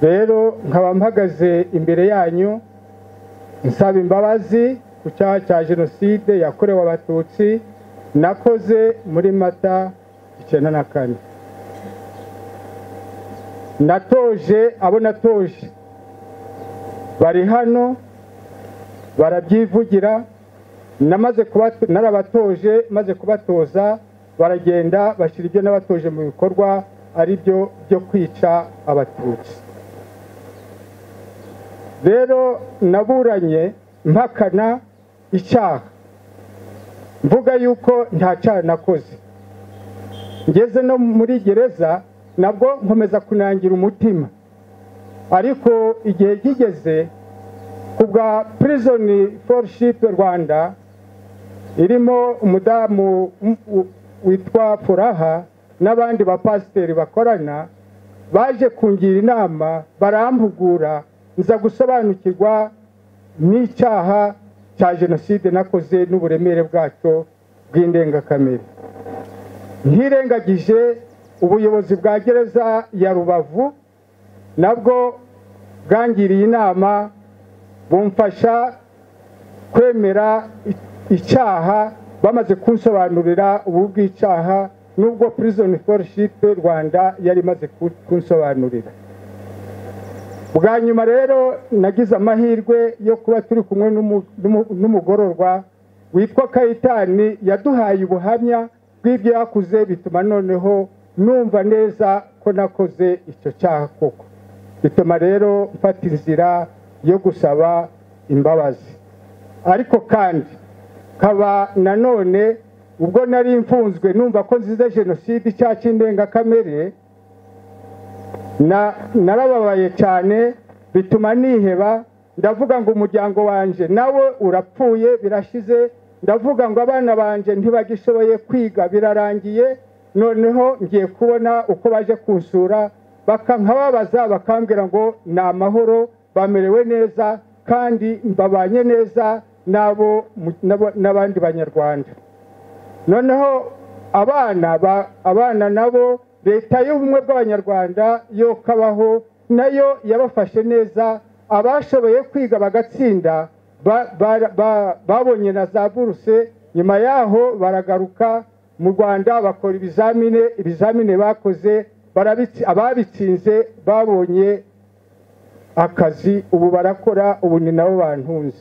rero nkaba mpagaze imbere yanyu nsaba imbabazi ku cyaha cya jenoside yakorewe abatutsi nakoze muri Mata 1994. natoje abo natoje bari hano barabyivugira, narabatoje maze kubatoza baragenda bashyira ibyo nabatoje mu bikorwa ari byo byo kwica abatutsi. Rero naburanye mpakana icyaha mvuga yuko nta cyaha nakoze. Ngeze no muri gereza nabwo nkomeza kunangira umutima, ariko igihe kigeze kubwa Prison Fellowship Rwanda irimo umudamu witwa Furaha n'abandi bapasiteri bakorana baje kungira inama barampugura nza gusobanukirwa n'icyaha cya jenoside nakoze n'uburemere bwacyo bw'indengakamere. Nkirengagije ubuyobozi bwa gereza ya Rubavu nabwo bwangiriye inama bumfasha kwemera icyaha bamaze kunsobanurira ubu bw'icyaha nubwo Prison Fellowship Rwanda yari maze kunsobanurira. Bwa nyuma rero nagize amahirwe yo kuba turi kumwe n'umugororwa witwa Kayitani yaduhaye ubuhamya bw'ibyo yakuze, bituma noneho numva neza ko nakoze icyo cyaha koko, bituma rero mfata inzira yo gusaba imbabazi. Ariko kandi kaba nanone ubwo nari mfunzwe numva ko nzize jenoside icyaha cy'indengakamere narababaye cyane, bituma niheba ndavuga ngo umuryango wanje nawe urapfuye birashize, ndavuga ngo abana banje ntibagishoboye kwiga birarangiye, noneho ngiye kubona uko baje kunsura bakankababaza bakambwira ngo ni amahoro bamerewe neza kandi mbabanye neza n'abandi banyarwanda. Noneho abana nabo leta y'ubumwe bw'abanyarwanda yo kabaho nayo yabafashe neza, abashoboye kwiga bagatsinda babonye na za buruse, nyuma yaho baragaruka mu Rwanda bakora ibizamine bakoze, ababitsinze babonye akazi, ubu barakora, ubu ni nabo bantunze.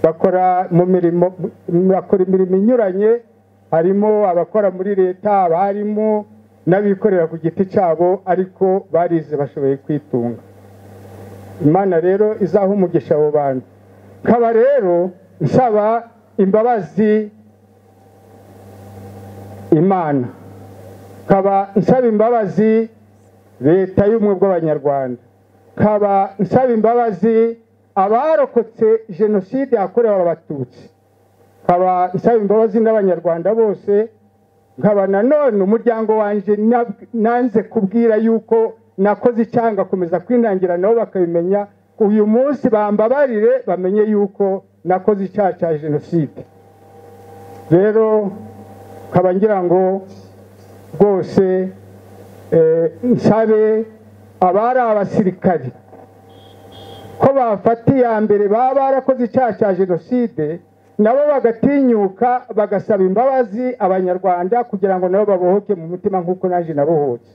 Bakora imirimo inyuranye, harimo abakora muri leta, abarimo n'abikorera ku giti cyabo, ariko barize bashoboye kwitunga. Imana rero izaha umugisha abo bantu. Kaba rero nsaba imbabazi Imana, kaba nsaba imbabazi leta y'ubumwe bw'abanyarwanda, kaba nsaba imbabazi abarokotse jenoside yakorewe abatutsi, kaba nsaba imbabazi n'abanyarwanda bose, nkaba nanone umuryango wanje nanze kubwira yuko nakoze icyaha ngakomeza kwinangira nabo bakabimenya. Uyu munsi bambabarire bamenye yuko nakoze icyaha cya jenoside. Rero kaba ngira ngo rwose nsabe abari abasirikari ko bafata iya mbere baba barakoze icyaha cya jenoside, nabo bagatinyuka bagasaba imbabazi abanyarwanda kugira ngo nabo babohoke mu mutima nk'uko naje nabohotse.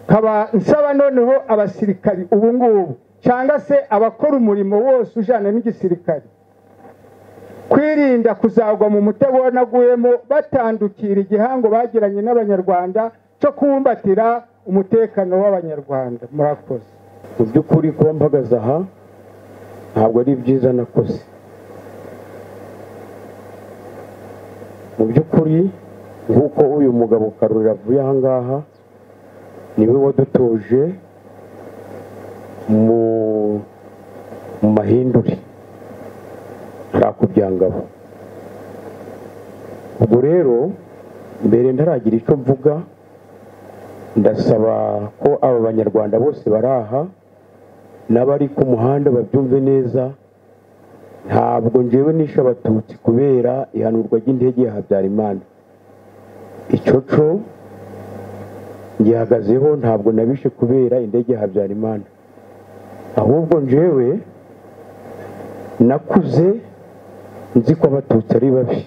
Kaba nsaba noneho abasirikari ubu ngubu cyangwa se abakora umurimo wose ujana n'igisirikari kwirinda kuzagwa mu mutego wanaguyemo batandukira igihango bagiranye n'abanyarwanda cyo kubumbatira umutekano w'abanyarwanda. Murakoze. Mu by'ukuri kuba mpagaze aha ntabwo ari byiza nakoze. Mu by'ukuri nk'uko uyu mugabo Karurira avuye aha ngaha niwe wadutoje mu mahindure hariya ku Byangabo. Ubwo rero mbere ntaragira icyo mvuga, ndasaba ko aba banyarwanda bose bari aha n'abari ku muhanda babyumve neza, ntabwo njyewe nishe abatutsi kubera ihanurwa ry'indege ya Habyarimana. Icyo cyo ngihagazeho ntabwo nabishe kubera indege ya Habyarimana, ahubwo njyewe nakuze nzi ko abatutsi ari babi,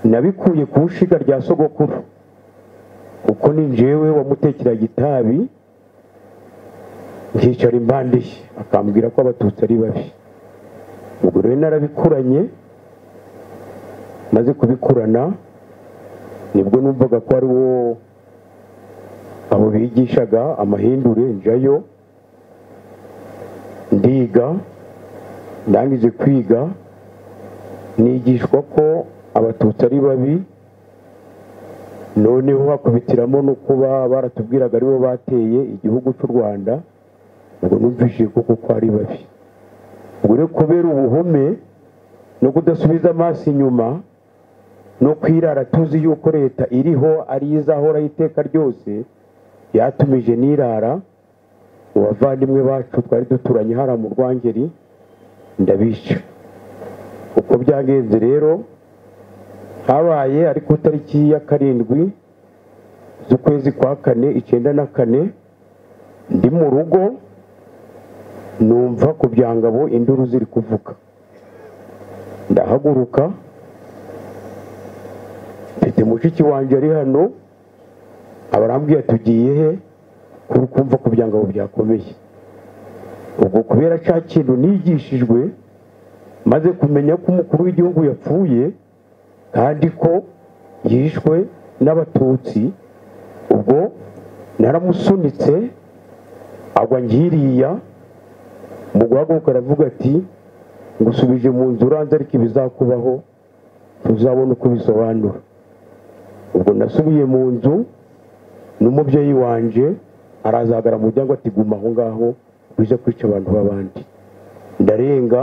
nabikuye ku nshiga rya sogokuru kuko ni njyewe wamutekeraga itabi nkicara impande ye akambwira ko abatutsi ari babi. ubwo rero narabikuranye, maze kubikurana nibwo numvaga ko ari wo abo bigishaga amahindure njayo ndiga. ndangije kwiga nigishwa ko abatutsi ari babi, noneho hakubitiramo no kuba baratubwiraga aribo bateye igihugu cy'u Rwanda. ubwo numvise koko ko ari babi. ubwo rero kubera ubuhome no kudasubiza amaso inyuma no kwirara tuzi yuko leta iriho ari izahora iteka ryose, yatumije nirara mu bavandimwe bacu twari duturanye hara mu Rwangeri ndabica. uko byagenze rero habaye ari ku tariki ya 7 z'ukwezi kwa 4 1994 ndi mu rugo numva ku byangabo induru ziri kuvuga. ndahaguruka, mfite mushiki wanjye ari hano, abarambwiye tugiye he kumva ku byangabo byakomeye. ubwo kubera cya kintu nigishijwe maze kumenya ko umukuru w'igihugu yapfuye kandi ko yishwe n'abatutsi, ubwo naramusunitse agwa ngiriya. mu guhaguruka aravuga ati ngusubije mu nzu uranze ariko ibizakubaho tuzabona uko bisobanura. ubwo nasubiye mu nzu n'umubyeyi wanje arazagara mu muryango ati guma aho ngaho uje kwica abantu b'abandi. ndarenga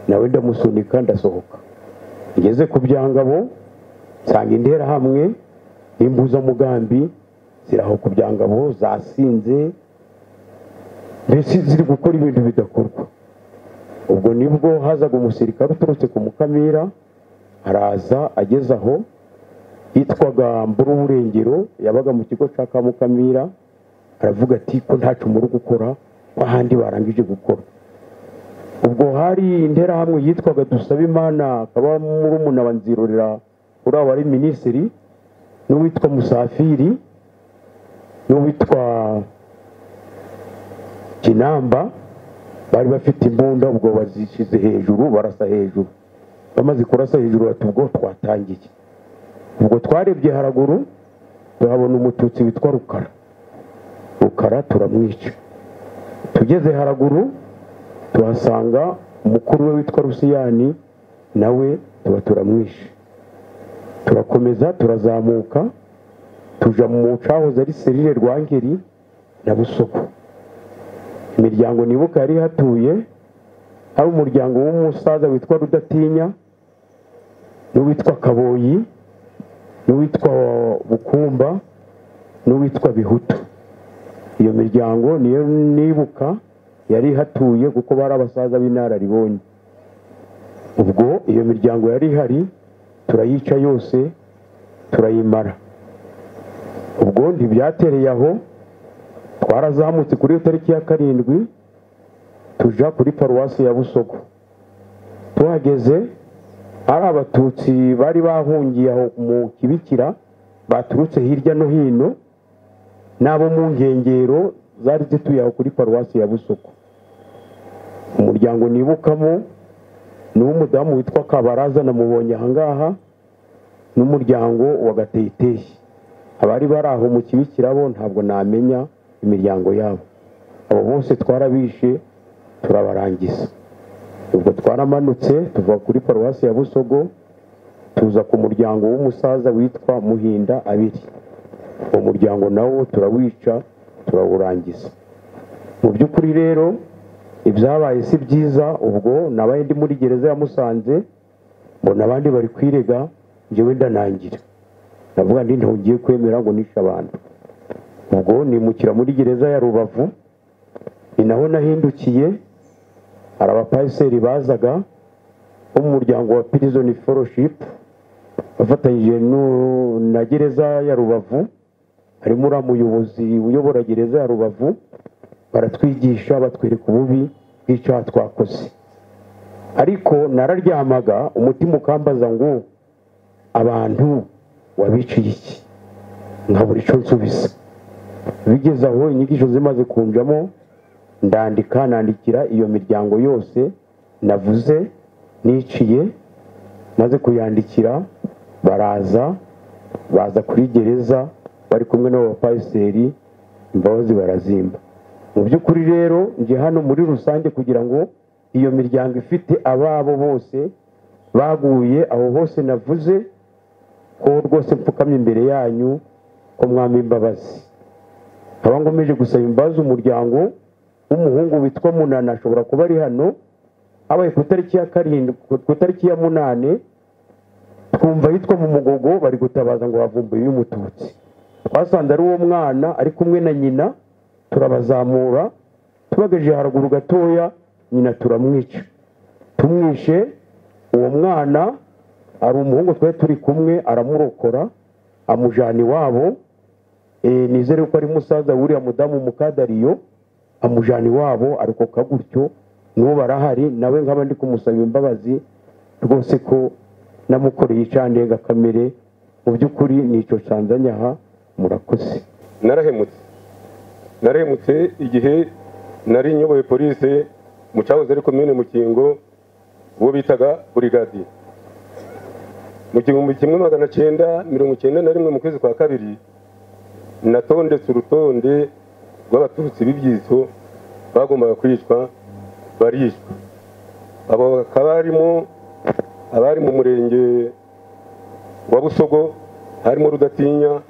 nawe ndamusunika ndasohoka. ngeze ku byangabo nsanga interahamwe n'imbuzamugambi ziraho ku byangabo zasinze, mbese ziri gukora ibintu bidakorwa. ubwo nibwo hazaga umusirikare uturutse ku Mukamira, araza ageze aho yitwaga Mburuburengero, yabaga mu kigo cya Mukamira, aravuga ati ko ntacyo muri gukora ahandi barangije gukora. ubwo hari interahamwe yitwaga Dusabimana, akaba murumuna wa Nzirorera uri abo ari minisitiri, n'uwitwa Musafiri n'uwitwa Kinamba, bari bafite imbunda. ubwo bazishize hejuru barasa hejuru, bamaze kurasa hejuru bati ubwo twatangiye. ubwo twarebye haraguru tuhabona umututsi witwa Rukara turamwica. tugeze haraguru tuhasanga umukuru we witwa Rusiyani, nawe tuba turamwishe. turakomeza turazamuka tuja mu cahoze ari Serire Rwangeri na Busogo. imiryango nibuka yari hatuye hari umuryango w'umusaza witwa Rudatinya, n'uwitwa Kaboyi, n'uwitwa Bukumba, n'uwitwa Bihutu. iyo miryango niyo nibuka yari hatuye kuko bari abasaza b'inararibonye. ubwo iyo miryango yari ihari turayica yose turayimara. ubwo ntibyatereye aho, twarazamutse kuri iyo tariki ya 7 tuja kuri paruwasi ya Busogo. tuhageze hari abatutsi bari bahungiye aho mu Kibikira, baturutse hirya no hino, n'abo mu nkengero zari zituye aho kuri paruwasi ya Busogo. umuryango nibukamo ni umudamu witwa Kabaraza, namubonye aha ngaha, n'umuryango wa Gateyiteyi. abari bari aho mu Kibikira bo ntabwo namenya imiryango yabo. abo bose twarabishe turabarangiza. ubwo twaramanutse tuva kuri paruwasi ya Busogo tuza ku muryango w'umusaza witwa Muhinda Abiri. uwo muryango nawo turawica turawurangiza. mu by'ukuri rero ibyabaye si byiza. ubwo nabaye ndi muri gereza ya Musanze, mbona abandi bari kwirega, njyewe ndanangira, ndavuga ndi ntugiye kwemera ngo nishe abantu. ubwo nimukira muri gereza ya Rubavu, ni naho nahindukiye. hari abapasiteri bazaga bo mu muryango wa Prison Fellowship bafatanyije na gereza ya Rubavu, harimo uriya muyobozi uyobora gereza ya Rubavu, baratwigisha batwereka ububi bw'icyaha twakoze. Ariko nararyamaga umutima ukambaza ngo abantu wabiciye iki, nkabura icyo nsubiza. Bigeze aho inyigisho zimaze kunjamo, nandikira iyo miryango yose navuze niciye, maze kuyandikira baza kuri gereza bari kumwe n'abapasiteri, imbabazi barazimba. Mu by'ukuri rero nje hano muri rusange kugira ngo iyo miryango ifite ababo bose baguye aho hose navuze ko rwose mpfukamye imbere yanyu ko mwami imbabazi. Nkaba ngomeje gusaba imbabazi umuryango w'umuhungu witwa Munana, ashobora kuba ari hano, abaye ku itariki ya 7 ku itariki ya 8 twumva yitwa mu Mugogo bari gutabaza ngo bavumbuye y'umututsi. Twasanze ari uwo mwana ari kumwe na nyina, turabazamura tubagaje haruguru gatoya, nyina turamwica. Tumwishe uwo mwana ari umuhungu twari turi kumwe, aramurokora amujana iwabo. Nizere ko ari musaza wuriya mudamu Mukadariyo, amujana iwabo ariko kagutyo n'uwo barahari, nawe nkaba ndi kumusaba imbabazi rwose ko namukoreye icandenga kamere. Mu by'ukuri nico canzanyaha, murakoze. narahemutse igihe nari nyoboye polisi mu cyahoze ari komine Mukingo, uwo bitaga burigadi. Mu 1991 mu kwezi kwa kabiri natondetse urutonde rw'abatutsi b'ibyitso bagombaga kwicwa, barishwa. Abo bakaba abari mu murenge wa Busogo, harimo Rudatinya,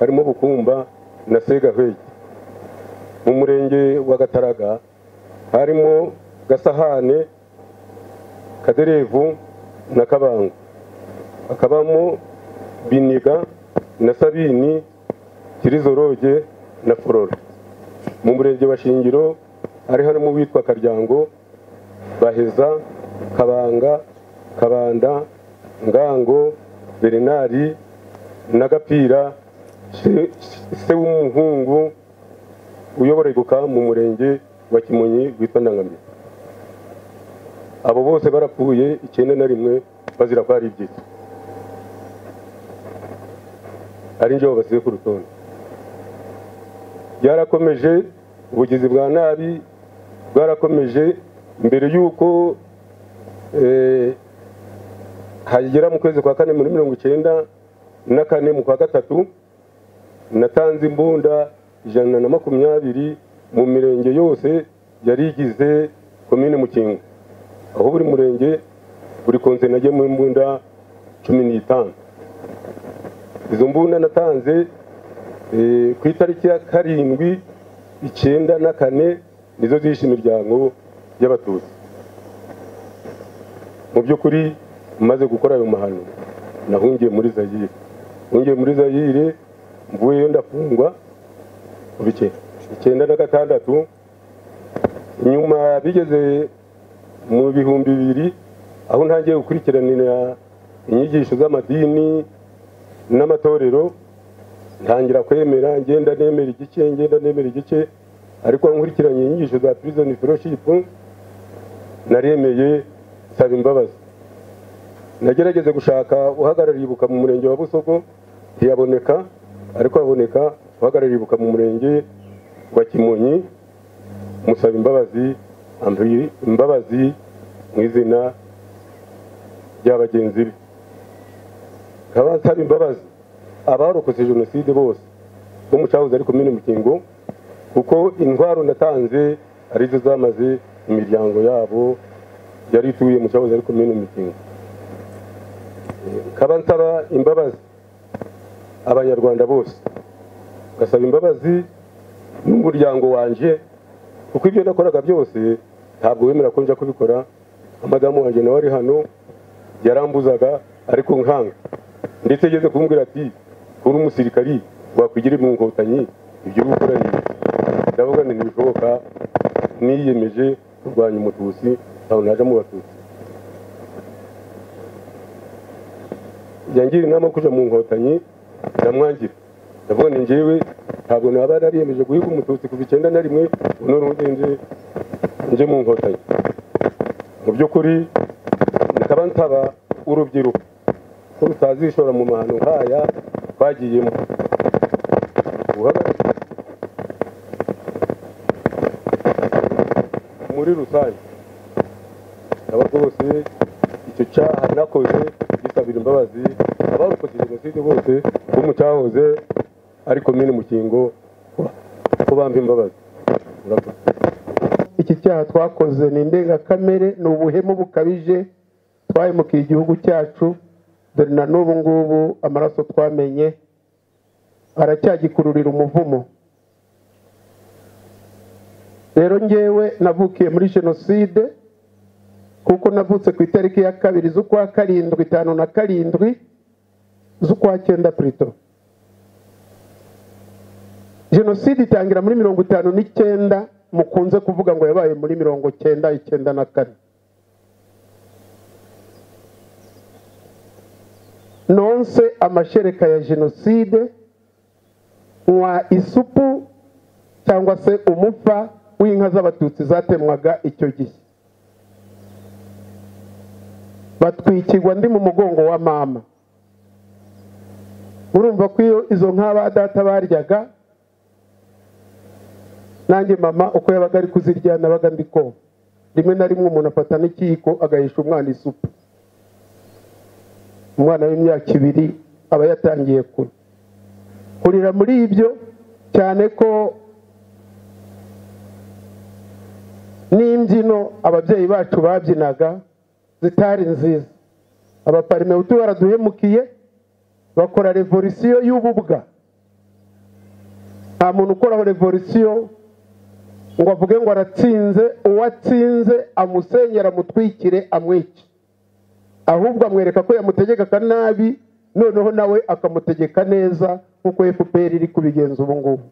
harimo Bukumba na Segahwege. Mu murenge wa Gataraga harimo Gasahane, Kaderevu na Kabango. Hakabamo Biniga na Sabini, Kirizoroge na Forora. Mu murenge wa Shingiro hari harimo witwa Karyango, Baheza, Kabanga, Kabanda, Ngango, Bernari na Gapira, se w'umuhungu uyobora Ibuka mu murenge wa Kimonyi witwa Ndangamye. Abo bose barapfuye 91 bazira ko ari ibyitso, ari nje basize ku rutonde. Byarakomeje, ubugizi bwa nabi bwarakomeje. Mbere yuko hagera mu kwezi kwa 4 muri 1994 mu kwa gatatu, natanze imbunda 120 mu mirenge yose yari igize komine Mukingo, aho buri murenge buri konse nagiye mu imbunda 15. Izo mbunda natanze ku itariki ya 7/9/94 nizo zishe imiryango y'abatutsi. Mu by'ukuri maze gukora ayo mahano nahungiye muri Zaire, mvuyeyo ndafungwa bike 96. Nyuma bigeze mu 2000 aho ntangiye gukurikiranira inyigisho z'amadini n'amatorero, ntangira kwemera, ngenda nemera igice, ariko nkurikiranye inyigisho za prison fellowship naremeye saba imbabazi. Nagerageze gushaka uhagarariye Ibuka mu murenge wa Busogo ntiyaboneka, ariko haboneka uhagarariye Ibuka mu murenge wa Kimonyi, musaba imbabazi, ambi imbabazi mu izina ry'abagenzi be. Nkaba nsaba imbabazi abarokotse jenoside bose bo mu cyahoze ari komine Mukingo, kuko intwaro natanze arizo zamaze imiryango yabo yari ituye mu cyahoze ari komine Mukingo. Nkaba nsaba imbabazi abanyarwanda bose, gasaba imbabazi n'umuryango wanje, kuko ibyo nakoraga byose ntabwo wemera ko nja kubikora. Amadamu wanje nawe ari hano yarambuzaga, ariko nkanga, ndetse yageze kumbwira ati kuri umusirikari wakwigira mu Nkotanyi ibyo gukora ni. Ndavuga nti ntibishoboka, niyemeje kurwanya umututsi aho naje mu batutsi. Yangira inama kuja mu Nkotanyi ndamwangira, ndavuga ni njyewe ntabwo naba nariyemeje guhiga umututsi kuva 91 none nje mu nkotanyi. Mu by'ukuri nikaba ntaba urubyiruko ko rutazishora mu mahano nkaya twagiyemo. Muri rusange aba rwose icyo cyaha nakoze gisabira imbabazi abakoze jenoside bose bo mu cyahoze ari komine Mukingo ko bampa imbabazi. Iki cyaha twakoze ni indengakamere, ni ubuhemu bukabije twahemukiye igihugu cyacu, dore na n'ubu ngubu amaraso twamenye aracyagikururira umuvumo. Rero njyewe navukiye muri jenoside kuko navutse ku itariki ya 2 z'ukwa 7 57 z'ukwa 9 plutôt. Jenoside itangira muri 59 mukunze kuvuga ngo yabaye muri 1994. Nonse amashereka ya jenoside wa isupu cyangwa se umufa w'inka z'abatutsi zatemwaga icyo gihe. Batwikirwa ndi mu mugongo wa mama. Urumva ko iyo izo nka ba data baryaga nanjye mama uko yabaga ari kuzirya nabaga ndiko. Rimwe na rimwe umuntu afata n'ikiko agahisha umwana isupu. Umwana w'imyaka 2 aba yatangiye kurira muri ibyo, cyane ko n'imbyino ababyeyi bacu babyinaga zitari nziza. Abaparmehutu baraduhemukiye bakora revolution y'ububwa. Nta muntu ukora revolution ngo avuge ngo aratsinze, uwatsinze amusenyera mutwikire amwice, ahubwo amwereka ko yamutegeka nabi, noneho nawe akamutegeka neza nkuko FPR iri kubigenza ubu ngubu.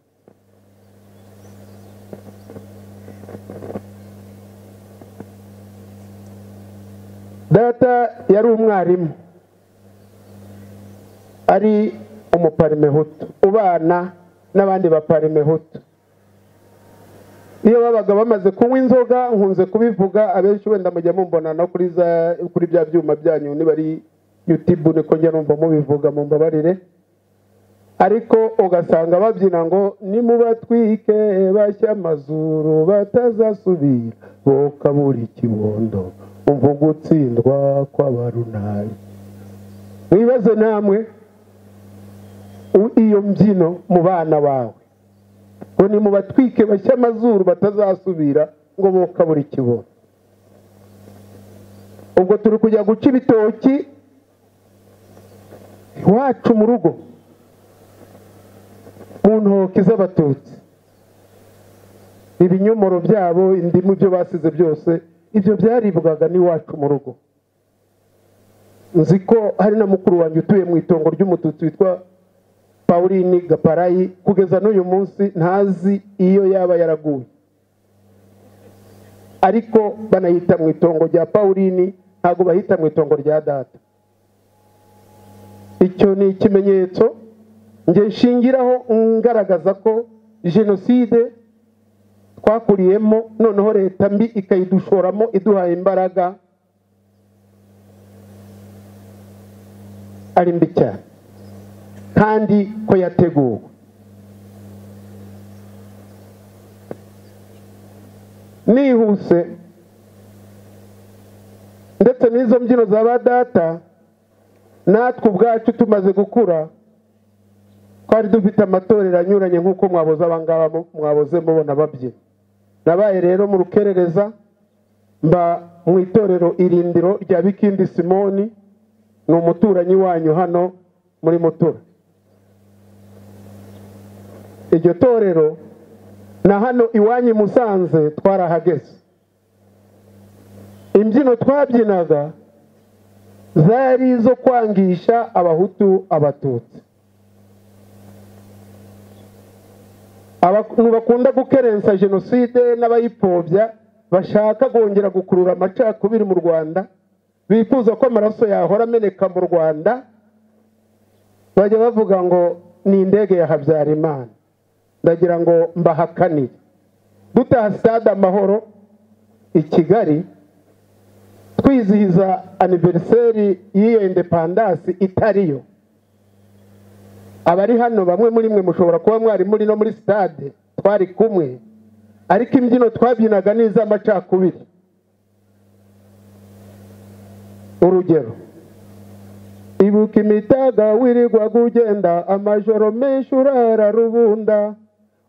Data yari umwarimu, ari umuparmehutu ubana n'abandi baparmehutu. Iyo babaga bamaze kunywa inzoga, nkunze kubivuga abenshi wenda mujya mumbona no kuri bya byuma byanyu ni bari YouTube niko njya numva mubivuga mu mbabarire, ariko ugasanga babyina ngo nimubatwike bashya amazuru batazasubira bokabura ikibondo umva gutsindwa kw'abarunari. Mwibaze namwe iyo mbyino mu bana bawe ngo nimubatwike bashya amazuru batazasubira ngo bokabura ikibondo. Ubwo turi kujya guca ibitoki iwacu mu rugo mu ntoki z'abatutsi, ibinyomoro byabo, indimu byo basize byose ibyo byaribwaga n'iwacu mu rugo. Nzi ko hari na mukuru wanjye utuye mu itongo ry'umututsi witwa Pauline Gaparayi, kugeza n'uyu munsi ntazi iyo yaba yaraguye, ariko banayita mu itongo rya Pauline, ntago bahita mu itongo rya data. Icyo ni ikimenyetso nge nshingiraho ngaragaza ko jenoside twakuriyemo, noneho leta mbi ikayidushoramo iduhaye imbaraga ari mbi cyane, kandi ko yateguwe. Nihuse ndetse n'izo mbyino za ba data, natwe ubwacu tumaze gukura twari dufite amatorero anyuranye nk'uko mwaboze abangaba mwaboze mubona babyina. Nabaye rero mu rukerereza mba mu itorero Irindiro rya Bikindi Simoni, ni umuturanyi wanyu hano muri Mutura. Iryo torero na hano iwanyu Musanze twarahageze. Imbyino twabyinaga zari zo kwangisha abahutu abatutsi. Abantu bakunda gukerensa jenoside n'abayipfobya bashaka kongera gukurura amacakubiri mu Rwanda, bifuza ko amaraso yahora ameneka mu Rwanda, bajya bavuga ngo ni indege ya Habyarimana. Ndagira ngo mbahakanire dutaha stade Amahoro i Kigali twizihiza anniversaire y'iyo independence itariyo. Abari hano bamwe muri mwe mushobora kuba mwari muri no muri stade twari kumwe, ariko imbyino twabyinaga n'iz'amacakubiri. Urugero, ibuka imitaga wirirwa gugenda, amajoro menshi urara rubunda,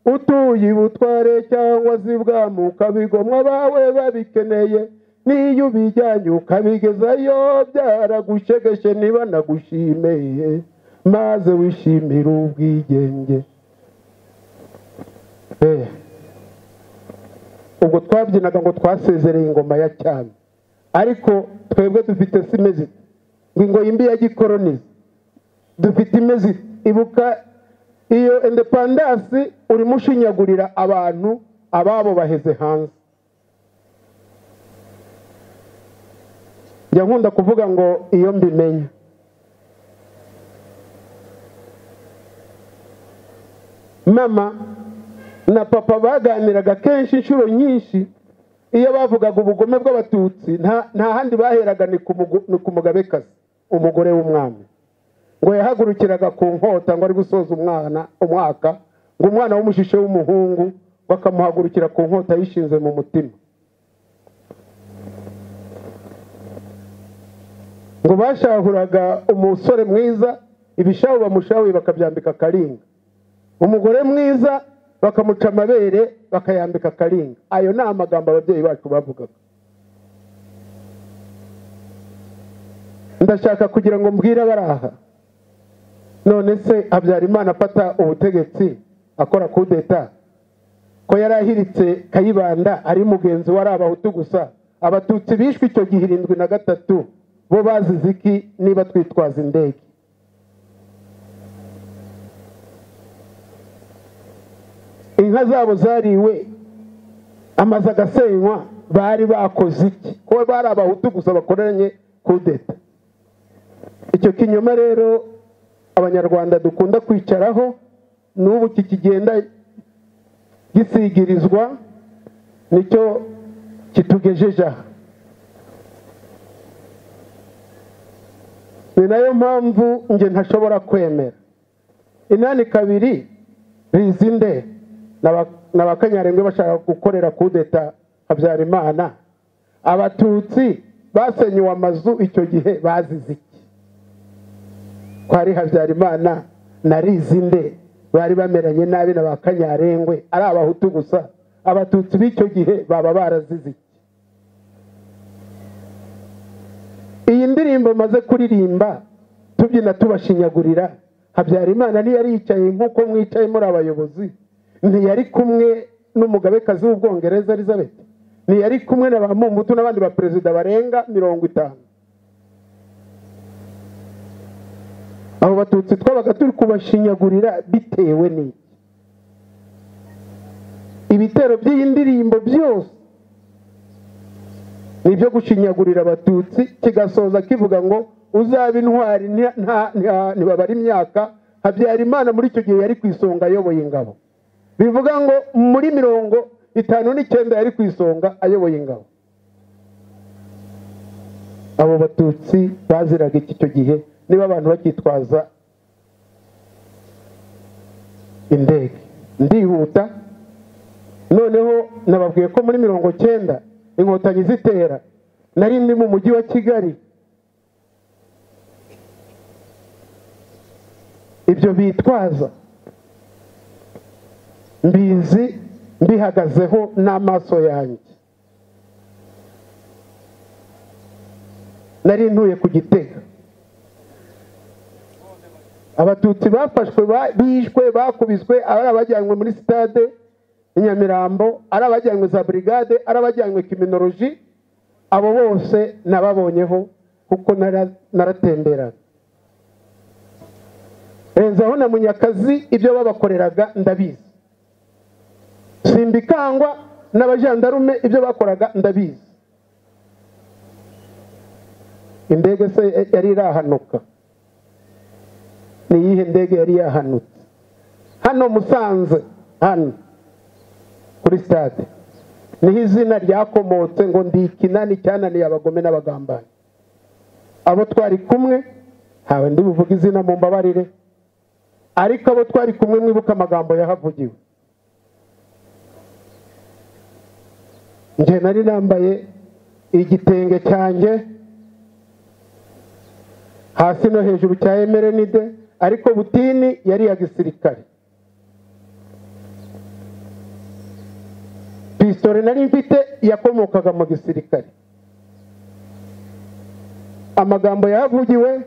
utuye ibutware cyangwa zibwami ukabigomwa bawe babikeneye, niyo ubijyanye ukabigezayo byaragushegeshe niba nagushimeye, maze wishimira ubwigenge. Ubwo twabyinaga ngo twasezereye ingoma ya cyami, ariko twebwe dufite simezi ngo imbi ya gikolonize, dufite imezi. Ibuka iyo independence urimo ushinyagurira abantu ababo baheze hanze. Njya nkunda kuvuga ngo iyo mbimenya, mama na papa baganiraga kenshi inshuro nyinshi iyo bavugaga ubugome bw'abatutsi, nta handi baheraga ni ku Mugabekazi, umugore w'umwami. Ngo yahagurukiraga ku nkota ngo ari gusoza umwaka, ngo umwana w'umushishe w'umuhungu bakamuhagurukira ku nkota yishinze mu mutima. Ngo bashahuraga umusore mwiza, ibishahu bamushahuye bakabyambika karinga, umugore mwiza bakamuca amabere bakayambika karinga. Ayo ni amagambo ababyeyi bacu bavugaga. Ndashaka kugira ngo mbwire abaraha, none se Habyarimana afata ubutegetsi akora kudeta, ko yarahiritse Kayibanda ari mugenzi wari abahutu gusa, abatutsi bishwe icyo gihe 73 bo bazize iki niba twitwaza indege? Inka zabo zariwe, amaze agasenywa, bari bakoze iki? Ko bari abahutu gusa bakoranye kudeta. Icyo kinyoma rero abanyarwanda dukunda kwicaraho n'ubu kikigenda gisigirizwa, nicyo kitugejeje aha. Ni nayo mpamvu nge ntashobora kwemera 82 Rizinde n'abakanyarengwe bashaka gukorera kudeta Habyarimana. Abatutsi basenyuwe amazu icyo gihe bazize iki? Kwari Habyarimana na Rizinde bari bameranye nabi n'abakanyarengwe ari abahutu gusa, abatutsi b'icyo gihe baba barazize iki? Iyi ndirimbo maze kuririmba tubyina tubashinyagurira, Habyarimana ntiyari yicaye nk'uko mwicaye muri abayobozi, ntiyari kumwe n'umugabekazi w'Ubwongereza Elizabeth, ntiyari kumwe na Bamumbutu n'abandi ba perezida barenga 50. Abo batutsi twabaga turi kubashinyagurira bitewe n'iki? Ibitero by'iyi ndirimbo byose nibyo gushinyagurira abatutsi, kigasoza kivuga ngo uzaba intwari ntibabara imyaka. Habyarimana muri icyo gihe yari ku isonga ayoboye ingabo, bivuga ngo muri 59 yari ku isonga ayoboye ingabo. Abo batutsi baziraga iki icyo gihe niba abantu bakitwaza indege? Ndihuta, noneho nababwiye ko muri 90 inkotanyi zitera, nari ndi mu mujyi wa Kigali. Ibyo bitwaza mbizi, mbihagazeho n'amaso yanjye. Nari ntuye ku Gitega. Abatutsi bafashwe, bishwe, bakubiswe, ari abajyanywe muri stade Nyamirambo, ari abajyanywe za brigade, ari abajyanywe criminology. Abo bose nababonyeho kuko naratemberaga. Enzaho na Munyakazi ibyo babakoreraga ndabizi. Simbikangwa n'abajandarume ibyo bakoraga ndabizi. Indege se yari irahanuka? Ni yihe ndege yari yahanutse? hano Musanze, hano kuri stade niho izina ryakomotse ngo ndi ikinani cyananiye abagome n'abagambanyi. Abo twari kumwe hawe ndi buvuga izina mu mbabarire, ariko abo twari kumwe mwibuka amagambo yahavugiwe. Nje nari nambaye igitenge cyanjye hasi no hejuru cya emerenide, ariko butini yari ya gisirikare. Pistole nari mfite yakomokaga mu gisirikare. Amagambo yavugiwe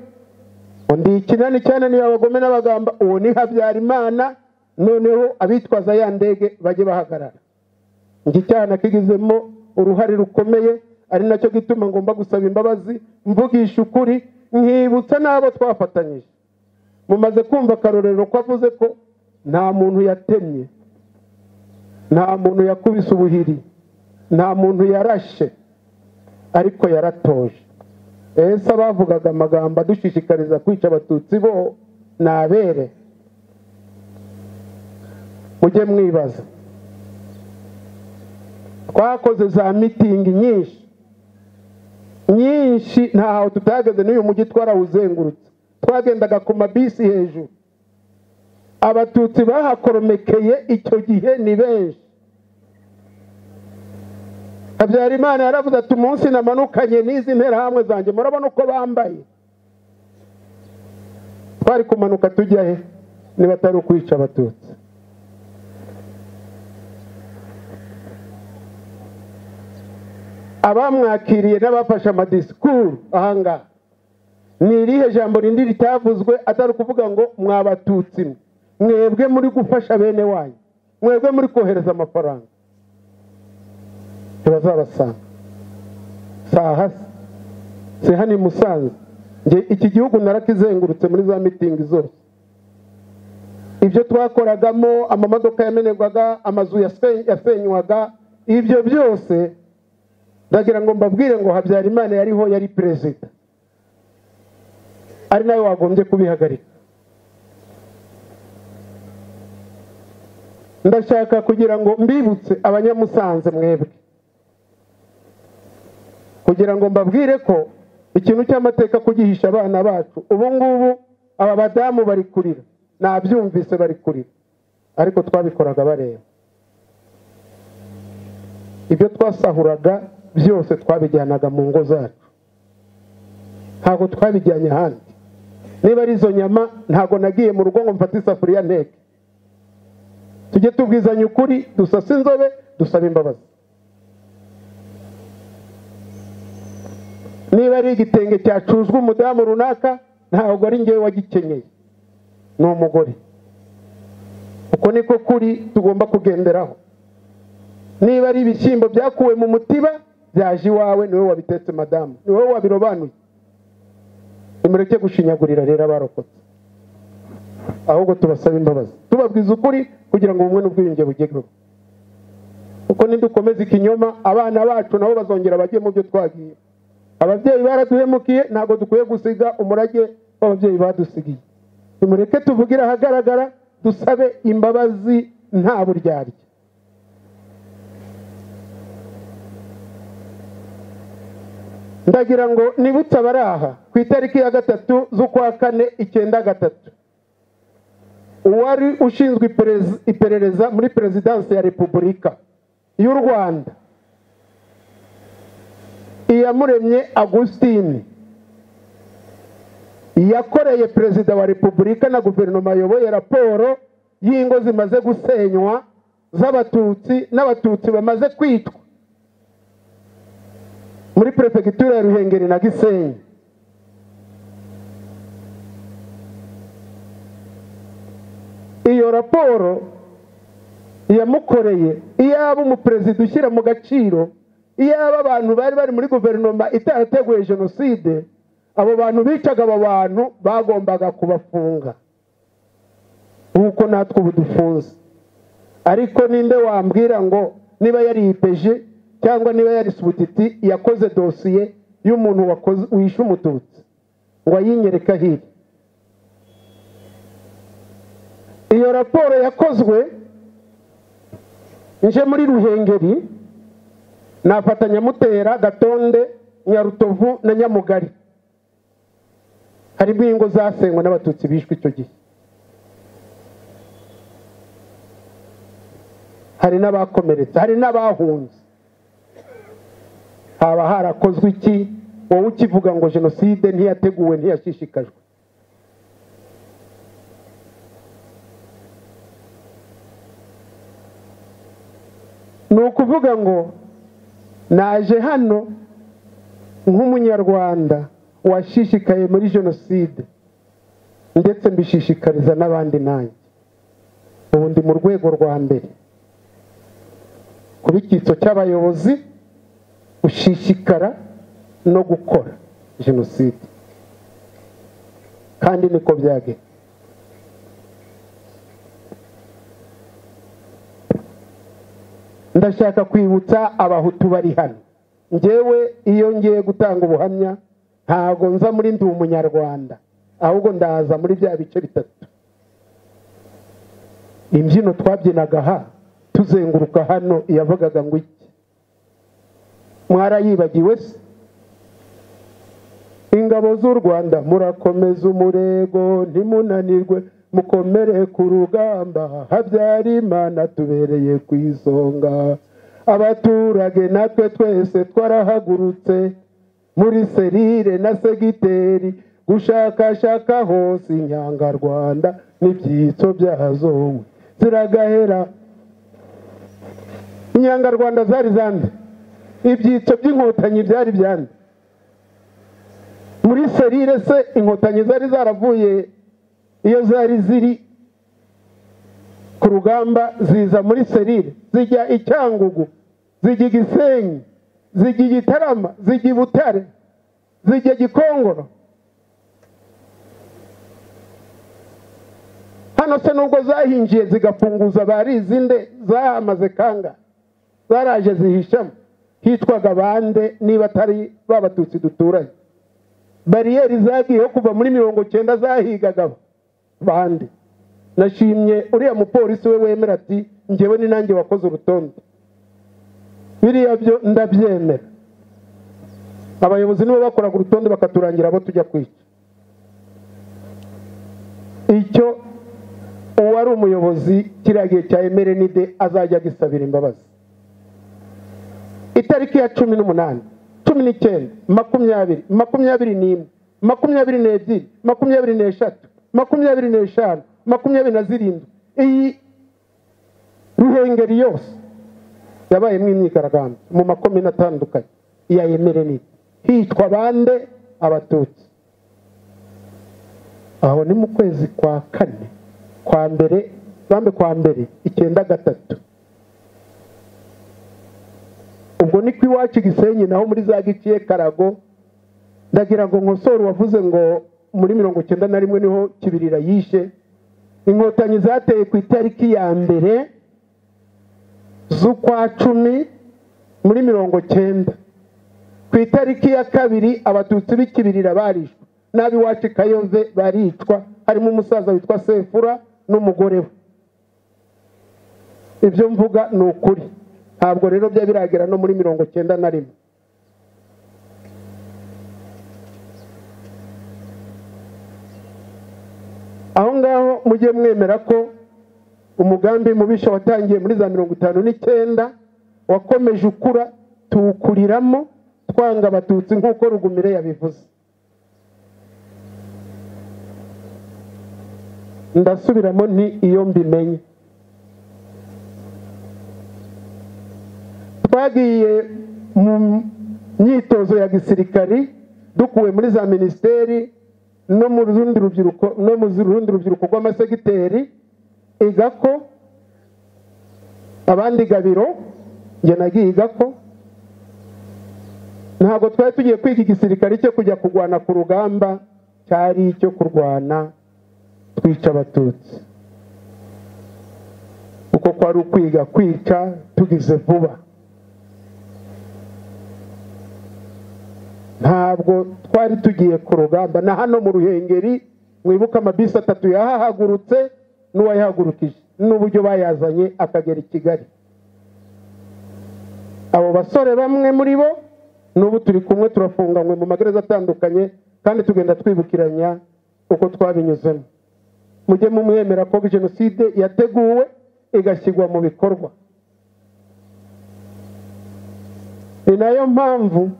ndi ikinani cyananiye abagome n'abagamba, uwo ni Habyarimana. Noneho abitwaza ya ndege bajye bahagarara. Iki cyana kigizemo uruhare rukomeye, ari nacyo gituma ngomba gusaba imbabazi, mvugisha ukuri, nkibutsa n'abo twafatanyije. Mumaze kumva akarorero ko avuze ko nta muntu yatemye, nta muntu yakubise ubuhiri, nta muntu yarashe, ariko yaratoje. Ese abavugaga amagambo adushishikariza kwica abatutsi bo nabere? Mujye mwibaza. Twakoze za mitingi nyinshi ntaho tutageze, n'uyu mujyi twarawuzengurutse. Twagendaga ku mabisi hejuru. Abatutsi bahakoromekeye icyo gihe ni benshi. Habyarimana yaravuze ati umunsi namanukanye n'izi nterahamwe zanjye murabona uko bambaye. Twari kumanuka tujya he niba atari ukwica abatutsi? Abamwakiriye n'abafashe amadisikuru ahangaha, ni irihe jambo rindi ritavuzwe atari ukuvuga ngo mwabatutsi mwebwe muri gufasha bene wanyu, mwebwe muri kohereza amafaranga? Ntibazabasanga sahasi se hani Musanze. Nge iki gihugu narakizengurutse muri za mitingi zose. Ibyo twakoragamo, amamodoka yamenerwaga, amazu yasenywaga, ibyo byose ndagira ngo mbabwire ngo Habyarimana yariho, yari perezida, ari nawe wagombye kubihagarika. Ndashaka kugira ngo mbibutse abanyamusanze mwebwe, kugira ngo mbabwire ko ikintu cy'amateka kugihisha abana bacu. Ubu ngubu aba badamu bari kurira, nabyumvise bari kurira, ariko twabikoraga bareba. Ibyo twasahuraga byose twabijyanaga mu ngo zacu, ntabwo twabijyanye ahandi. Niba ari izo nyama, ntabwo nagiye mu rugo ngo mfate isafuriya nteke. Tujye tubwizanya ukuri, dusase inzobe, dusaba imbabazi. Niba ari igitenge cyacuzwe umudamu runaka, ntabwo ari njyewe wagikenyeye, ni umugore. Uko niko kuri tugomba kugenderaho. Niba ari ibishyimbo byakuwe mu mutiba byaje iwawe, niwe wabitetse madamu, niwe wabirobanuye. Nimureke gushinyagurira rero abarokotse, ahubwo tubasaba imbabazi, tubabwiza ukuri kugira ngo ubumwe n'ubwiyunge bugerweho. Uko nidukomeza ikinyoma, abana bacu nabo bazongera bajye mu byo twagiye. Ababyeyi baraduhemukiye, ntabwo dukwiye gusiga umurage w'ababyeyi badusigiye. Nimureke tuvugira ahagaragara, dusabe imbabazi nta buryarya. Ndagira ngo nibutse abaraha ku itariki ya 3 z'ukwa 4 1993, uwari ushinzwe iperereza muri Perezidansi ya Repubulika y'u Rwanda, Iyamuremye Augustine, yakoreye Perezida wa Repubulika na guverinoma ayoboye raporo y'ingo zimaze gusenywa z'abatutsi n'abatutsi bamaze kwitwa muri Prefegitura ya Ruhengeri na Gisenyi. Iyo raporo yamukoreye, iyaba umuperezida ushyira mu gaciro, iyaba abantu bari muri guverinoma itateguye jenoside, abo bantu bicaga aba bantu bagombaga kubafunga nkuko natwe ubu dufunze. Ariko ninde wambwira ngo niba yari ipeje cyangwa niba yari subutiti yakoze dosiye y'umuntu wishe umututsi ngo ayinyereka hirya? iyo raporo yakozwe nje muri Ruhengeri nafatanya Mutera, Gatonde, Nyarutovu na Nyamugari. Hari ingo zasenywe n'abatutsi bishwe icyo gihe. Hari n'abakomeretse, hari n'abahunze. Haba harakozwe iki? Wowe ukivuga ngo jenoside ntiyateguwe ntiyashishikajwe? Ni ukuvuga ngo naje hano nk'umunyarwanda washishikaye muri jenoside ndetse mbishishikariza n'abandi nanjye. Ubu ndi mu rwego rwa mbere kuba icyitso cy'abayobozi ushishikara no gukora jenoside, kandi niko byagenda. Ndashaka kwibutsa abahutu bari hano, njyewe iyo ngiye gutanga ubuhamya ntago nza muri ndi umunyarwanda, ahubwo ndaza muri bya bice bitatu. Imbyino twabyinaga aha tuzenguruka hano yavugaga ngo iki? Mwarayibagiwe se? Ingabo z'u Rwanda murakomeza umurego ntimunanirwe, mukomere ku rugamba, Habyarimana tubereye ku isonga. Abaturage natwe twese twarahagurutse muri serire na segiteri, gushakashaka hose inyangarwanda n'ibyitso byazo ziragahera. Inyangarwanda zari zande? Ibyitso by'inkotanyi byari byande? Muri serire se inkotanyi zari zaravuye iyo zari ziri ku rugamba ziza muri serire, zijya i Cyangugu, zijya i Gisenyi, zijya i Gitarama, zijya i Butare, zijya Gikongoro. Hano se nubwo zahinjiye zigafunguza barizinde zahamaze kanga, zaraje zihishamo, hitwaga bande niba atari babatutsi duturanye? Bariyeri zagiyeho kuva muri 90 zahigaga bande. Nashimye uriya mupolisi we wemera ati njyewe ni nanjye wakoze urutonde. Biriya byo ndabyemera. Abayobozi nibo bakoraga urutonde bakaturangira abo tujya kwica. Icyo uwari umuyobozi kiragiye cya Emerenide azajya gisabira imbabazi. Itariki ya 18, 19, 20, 21, 22, 23, 25, 27, iyi Ruhengeri yose yabaye imyigaragambyo mu makomine atandukanye ya Emerenide, hitwa bande? Abatutsi. Aho ni mu kwezi kwa kane, kwa mbere 1993. Ubwo ni kwiwacu Gisenyi, naho muri za Giciye Karago. Ndagira ngo nkosoro wavuze ngo muri 91 niho Kibirira yishe. Inkotanyi zateye ku itariki ya mbere z'ukwa 10 muri 90. Ku itariki ya kabiri abatutsi b'Ikibirira barishwe, nabi wacu Kayove baricwa, harimo umusaza witwa Sefura n'umugore we. Ibyo mvuga ni ukuri, ntabwo rero bya biragera no muri 91. Aho ngaho mujye mwemera ko umugambi mubisha watangiye muri za 59 wakomeje ukura, tuwukuriramo twanga abatutsi nk'uko Rugumire yabivuze. Ndasubiramo ni iyo mbimenye. Twagiye mu myitozo ya gisirikari dukuwe muri za ministeri no mu rundi rubyiruko rw'amasegiteri igako, abandi Gabiro, nge nagiye igako. Ntabwo twari tugiye kwiga igisirikari cyo kujya kugwana ku rugamba, cyari icyo kurwana twica abatutsi. Uko kwari ukwiga kwica tugize vuba. Ntabwo twari tugiye ku rugamba. Na hano mu Ruhengeri mwibuka amabisi 3 yahahagurutse n'uwayahagurukije n'uburyo bayazanye akagera i Kigali. Abo basore bamwe muri bo n'ubu turi kumwe turafunganywe mu magereza atandukanye kandi tugenda twibukiranya uko twabinyuzemo. Mujye mumwemera ko jenoside yateguwe igashyirwa mu bikorwa. Ni nayo mpamvu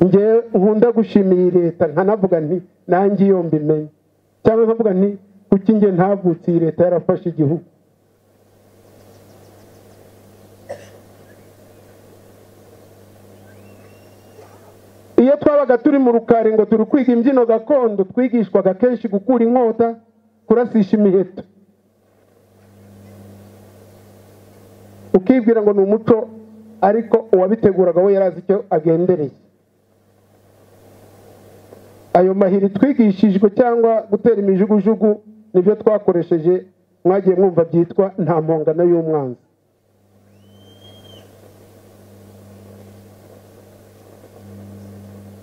nge nkunda gushimira leta nkanavuga nti nanjye iyo mbimenye, cyangwa nkavuga nti kuki nge ntavutse iyi leta yarafashe igihugu. Iyo twabaga turi mu rukari ngo turi kwiga imbyino gakondo, twigishwaga kenshi gukura inkota, kurasisha imiheto, ukibwira ngo ni umuco, ariko uwabiteguraga we yarazi icyo agendereye. Ayo mahiri twigishijwe cyangwa gutera imijugujugu nibyo twakoresheje, mwagiye mwumva byitwa nta mpongano y'umwanzi.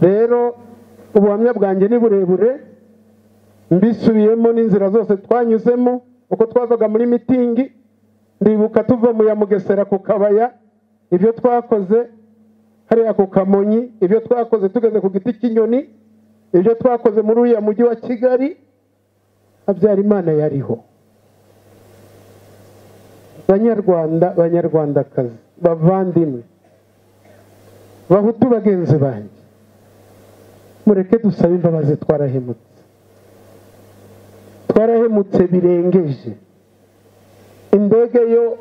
Rero ubuhamya bwanjye ni burebure, mbisubiyemo n'inzira zose twanyuzemo, uko twavaga muri mitingi, ndibuka tuva mu ya Mugesera ku Kabaya, ibyo twakoze hariya ku Kamonyi, ibyo twakoze tugeze ku Giti cy'inyoni, ibyo twakoze muri uriya mujyi wa Kigali. Habyarimana yariho. Banyarwanda, banyarwandakazi, bavandimwe, bahutu bagenzi banjye, mureke dusabe imbabazi. Twarahemutse birengeje. Indege yo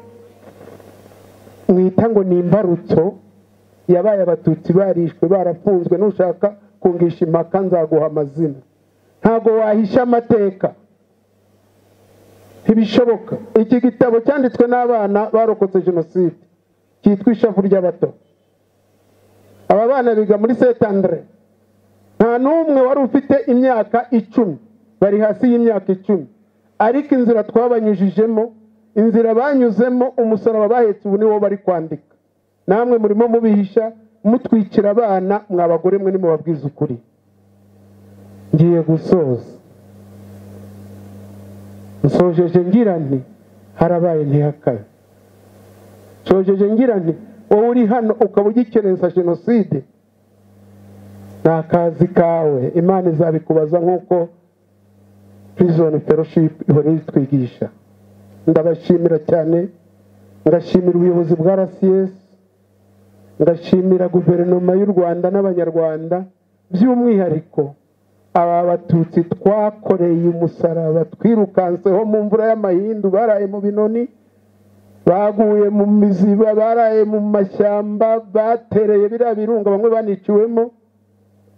mwita ngo ni imbarutso yabaye abatutsi barishwe barafunzwe, nushaka kungisha impaka nzaguha amazina. Ntago wahisha amateka, ntibishoboka. Iki gitabo cyanditswe n'abana barokotse jenoside cyitwa Ishavu ry'abato. Aba bana biga muri Saint Andre, nta n'umwe wari ufite imyaka 10, bari hasi y'imyaka 10, ariko inzira twabanyujijemo, inzira banyuzemo, umusaraba bahetse ubu niwo bari kwandika. Namwe murimo mubihisha, mutwikira abana, mwabagore mwe nimubabwiza ukuri. Ngiye gusoza, nsojeje ngira nti harabaye ntihakabe. Nsojeje ngira nti wowe uri hano ukaba ugikerensa jenoside, nta kazi kawe, Imana izabikubaza nk'uko prison fellowship ihora itwigisha. Ndabashimira cyane, ngashimira ubuyobozi bwa RCS, ngashimira guverinoma y'u Rwanda n'abanyarwanda, by'umwihariko aba batutsi twakoreye umusaraba, twirukanseho mu mvura y'amahindu, baraye mu binoni, baguye mu miziba, baraye mu mashyamba, batereye biriya birunga, bamwe baniciwemo.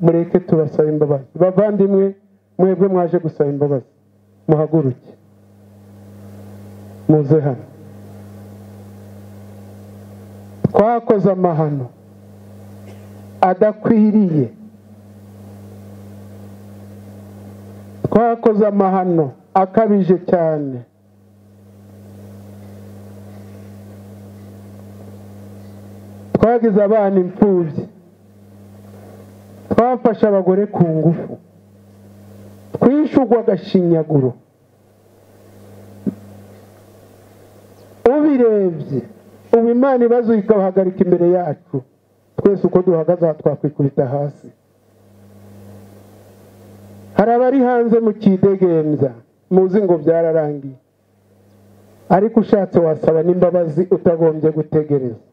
Mureke tubasaba imbabazi. Bavandimwe, mwebwe mwaje gusaba imbabazi, muhaguruke muze hano. Twakoze amahano adakwiriye, twakoze amahano akabije cyane. Twagize abana imfubyi, twafashe abagore ku ngufu, twishugwa agashinyaguro. Ubirebye ubu Imana ibazo ikabahagarika imbere yacu, twese uko duhagaze twakwikubita hasi. Hari abari hanze mu kidegenza, muzi ngo byararangiye, ariko ushatse wasaba n'imbabazi utagombye gutegereza.